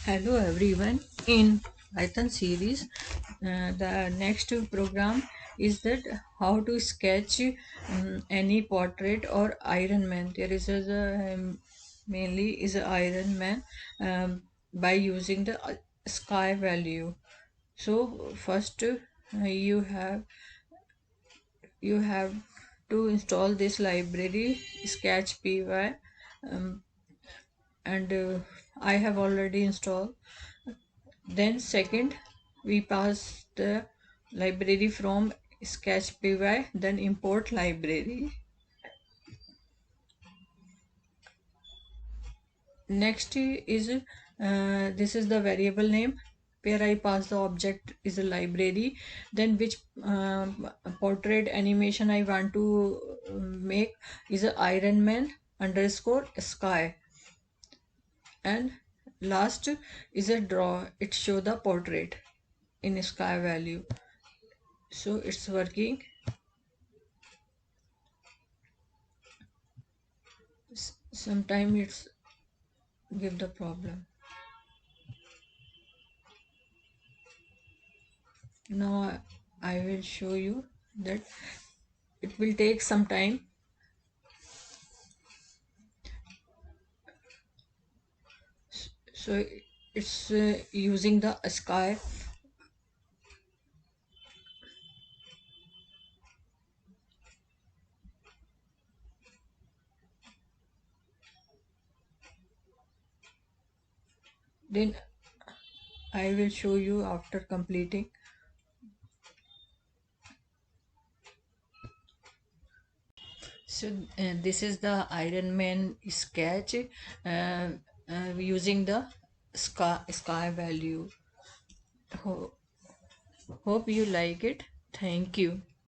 Hello everyone. In Python series, the next program is that how to sketch any portrait or Iron Man. There is mainly is a Iron Man by using the sky value. So first you have to install this library sketch.py, um, and I have already installed. Then second, we pass the library from sketch.py, then import library. Next is this is the variable name where I pass the object is a library. Then which portrait animation I want to make is a Iron Man underscore sky. And last is a draw. It show the portrait in sky value. So it's working. Sometimes it's give the problem. Now I will show you that it will take some time. So it's using the sky. Then I will show you after completing. So this is the Iron Man sketch using the sky value. Hope you like it. Thank you.